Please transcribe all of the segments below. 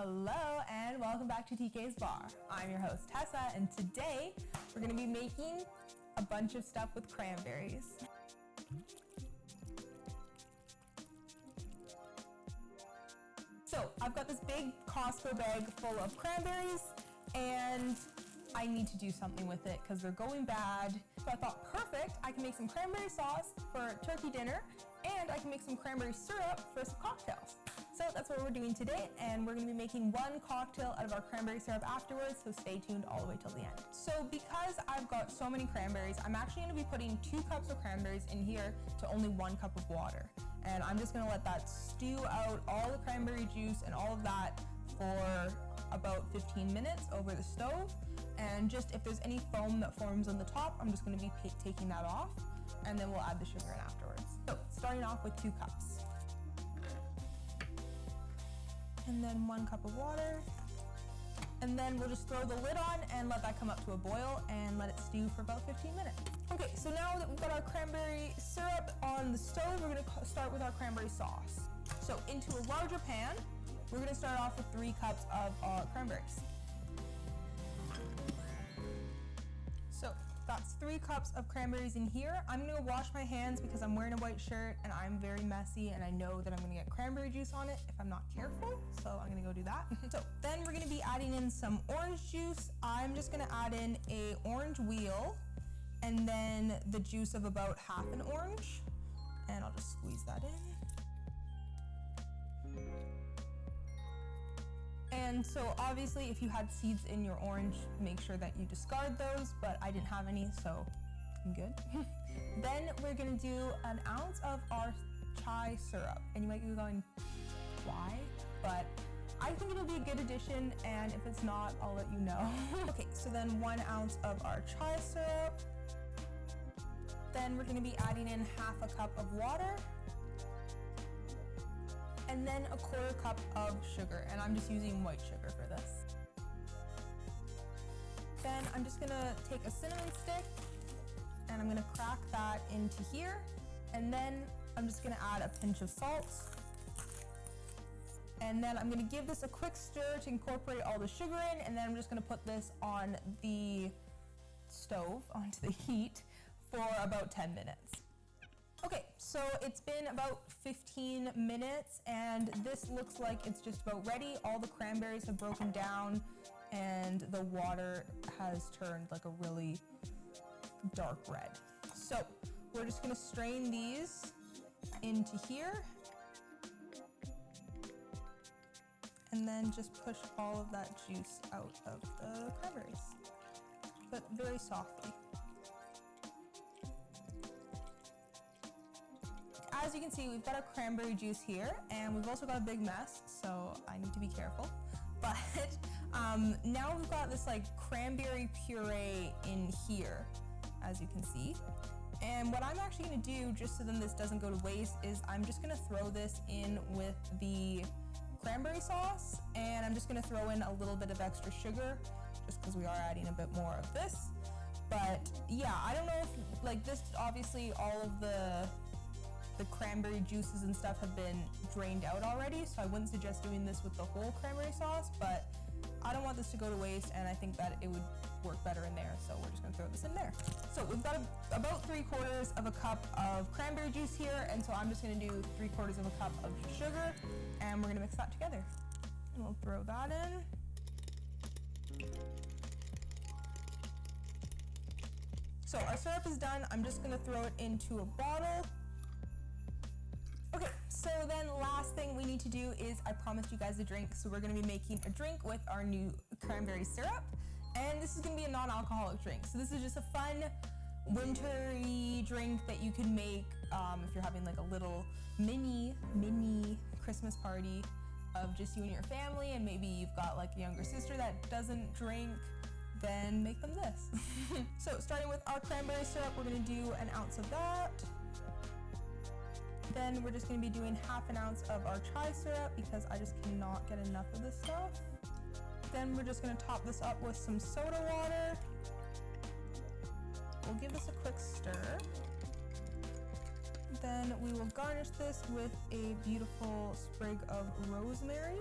Hello and welcome back to TKSBAR. I'm your host Tessa, and today we're going to be making a bunch of stuff with cranberries. So I've got this big Costco bag full of cranberries and I need to do something with it because they're going bad. So I thought, perfect, I can make some cranberry sauce for turkey dinner and I can make some cranberry syrup for some cocktails. So that's what we're doing today, and we're going to be making one cocktail out of our cranberry syrup afterwards, so stay tuned all the way till the end. So because I've got so many cranberries, I'm actually going to be putting 2 cups of cranberries in here to only 1 cup of water. And I'm just going to let that stew out all the cranberry juice and all of that for about 15 minutes over the stove. And just if there's any foam that forms on the top, I'm just going to be taking that off, and then we'll add the sugar in afterwards. So starting off with 2 cups. And then 1 cup of water. And then we'll just throw the lid on and let that come up to a boil and let it stew for about 15 minutes. Okay, so now that we've got our cranberry syrup on the stove, we're gonna start with our cranberry sauce. So into a larger pan, we're gonna start off with 3 cups of cranberries. So that's 3 cups of cranberries in here. I'm gonna wash my hands because I'm wearing a white shirt and I'm very messy and I know that I'm gonna get cranberry juice on it if I'm not careful, so I'm gonna go do that. So then we're gonna be adding in some orange juice. I'm just gonna add in a orange wheel and then the juice of about half an orange, and I'll just squeeze that in. And so obviously if you had seeds in your orange, make sure that you discard those, but I didn't have any, so I'm good. Then we're gonna do 1 ounce of our chai syrup. And you might be going, why? But I think it'll be a good addition, and if it's not, I'll let you know. Okay, so then 1 ounce of our chai syrup. Then we're gonna be adding in half a cup of water, and then 1/4 cup of sugar, and I'm just using white sugar for this. Then I'm just gonna take a cinnamon stick and I'm gonna crack that into here, and then I'm just gonna add a pinch of salt, and then I'm gonna give this a quick stir to incorporate all the sugar in, and then I'm just gonna put this on the stove, onto the heat, for about 10 minutes. Okay, so it's been about 15 minutes and this looks like it's just about ready. All the cranberries have broken down and the water has turned like a really dark red. So we're just gonna strain these into here and then just push all of that juice out of the cranberries, but very softly. As you can see, we've got our cranberry juice here, and we've also got a big mess, so I need to be careful. But now we've got this like cranberry puree in here, as you can see. And what I'm actually gonna do, just so then this doesn't go to waste, is I'm just gonna throw this in with the cranberry sauce, and I'm just gonna throw in a little bit of extra sugar, just because we are adding a bit more of this. But yeah, I don't know if, like, this, obviously all of the cranberry juices and stuff have been drained out already, so I wouldn't suggest doing this with the whole cranberry sauce, but I don't want this to go to waste and I think that it would work better in there, so we're just gonna throw this in there. So we've got about 3/4 of a cup of cranberry juice here, and so I'm just gonna do 3/4 of a cup of sugar, and we're gonna mix that together. And we'll throw that in. So our syrup is done. I'm just gonna throw it into a bottle. Okay, so then last thing we need to do is, I promised you guys a drink, so we're gonna be making a drink with our new cranberry syrup, and this is gonna be a non-alcoholic drink. So this is just a fun, wintry drink that you can make if you're having like a little mini Christmas party of just you and your family, and maybe you've got like a younger sister that doesn't drink, then make them this. So starting with our cranberry syrup, we're gonna do 1 ounce of that. Then we're just gonna be doing half an ounce of our chai syrup because I just cannot get enough of this stuff. Then we're just gonna top this up with some soda water. We'll give this a quick stir. Then we will garnish this with a beautiful sprig of rosemary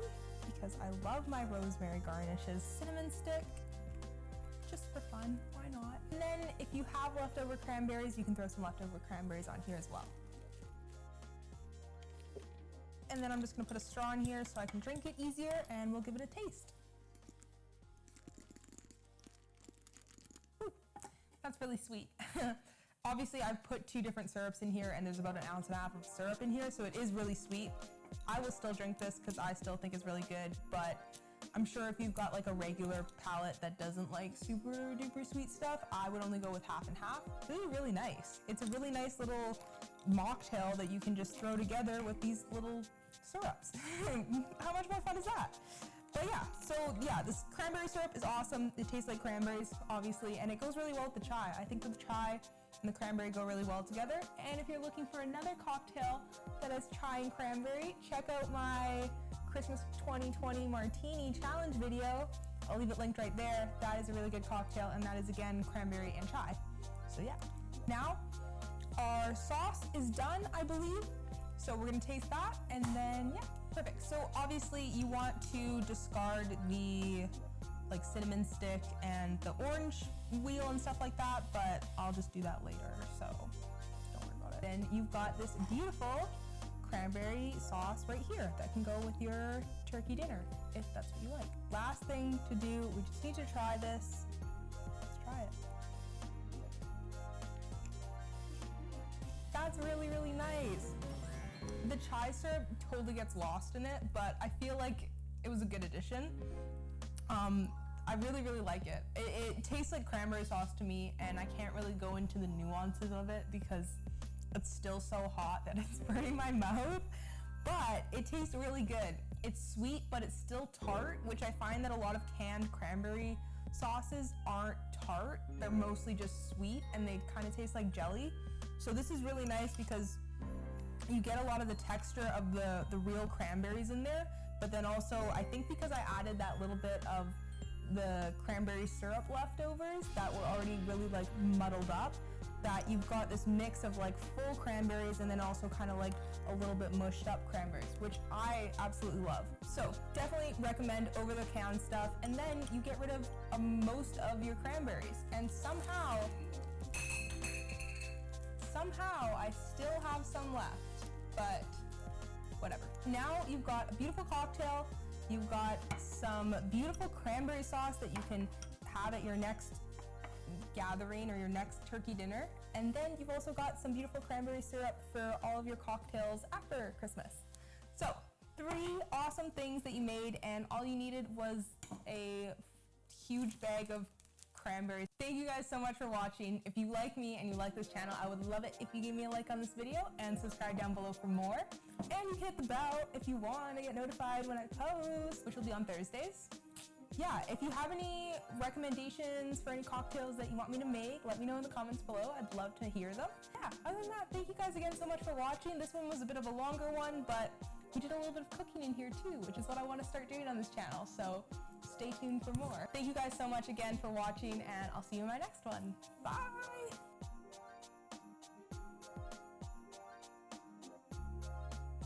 because I love my rosemary garnishes. Cinnamon stick, just for fun, why not? And then if you have leftover cranberries, you can throw some leftover cranberries on here as well. And then I'm just gonna put a straw in here so I can drink it easier, and we'll give it a taste. Ooh, that's really sweet. Obviously, I've put 2 different syrups in here, and there's about 1.5 ounces of syrup in here, so it is really sweet. I will still drink this because I still think it's really good, but I'm sure if you've got like a regular palate that doesn't like super duper sweet stuff, I would only go with half and half. It's really, really nice. It's a really nice little mocktail that you can just throw together with these little syrups. How much more fun is that? But yeah, so yeah, this cranberry syrup is awesome. It tastes like cranberries, obviously, and it goes really well with the chai. I think the chai and the cranberry go really well together. And if you're looking for another cocktail that has chai and cranberry, check out my Christmas 2020 Martini Challenge video. I'll leave it linked right there. That is a really good cocktail, and that is again cranberry and chai. So yeah, now our sauce is done, I believe. So we're gonna taste that, and then yeah, perfect. So obviously you want to discard the like cinnamon stick and the orange wheel and stuff like that, but I'll just do that later, so don't worry about it. Then you've got this beautiful cranberry sauce right here that can go with your turkey dinner, if that's what you like. Last thing to do, we just need to try this. Let's try it. That's really, really nice. The chai syrup totally gets lost in it, but I feel like it was a good addition. I really, really like it. It tastes like cranberry sauce to me, and I can't really go into the nuances of it because it's still so hot that it's burning my mouth, but it tastes really good. It's sweet, but it's still tart, which I find that a lot of canned cranberry sauces aren't tart. They're mostly just sweet, and they kind of taste like jelly. So this is really nice because you get a lot of the texture of the real cranberries in there, but then also I think because I added that little bit of the cranberry syrup leftovers that were already really like muddled up, that you've got this mix of like full cranberries and then also kind of like a little bit mushed up cranberries, which I absolutely love. So definitely recommend over the can stuff, and then you get rid of most of your cranberries, and somehow I still have some left, but whatever. Now you've got a beautiful cocktail, you've got some beautiful cranberry sauce that you can have at your next gathering or your next turkey dinner, and then you've also got some beautiful cranberry syrup for all of your cocktails after Christmas. So 3 awesome things that you made, and all you needed was a huge bag of cranberries. Thank you guys so much for watching. If you like me and you like this channel, I would love it if you gave me a like on this video and subscribe down below for more. And you can hit the bell if you want to get notified when I post, which will be on Thursdays. Yeah, if you have any recommendations for any cocktails that you want me to make, let me know in the comments below. I'd love to hear them. Yeah, other than that, thank you guys again so much for watching. This one was a bit of a longer one, but we did a little bit of cooking in here too, which is what I want to start doing on this channel, so stay tuned for more. Thank you guys so much again for watching, and I'll see you in my next one. Bye!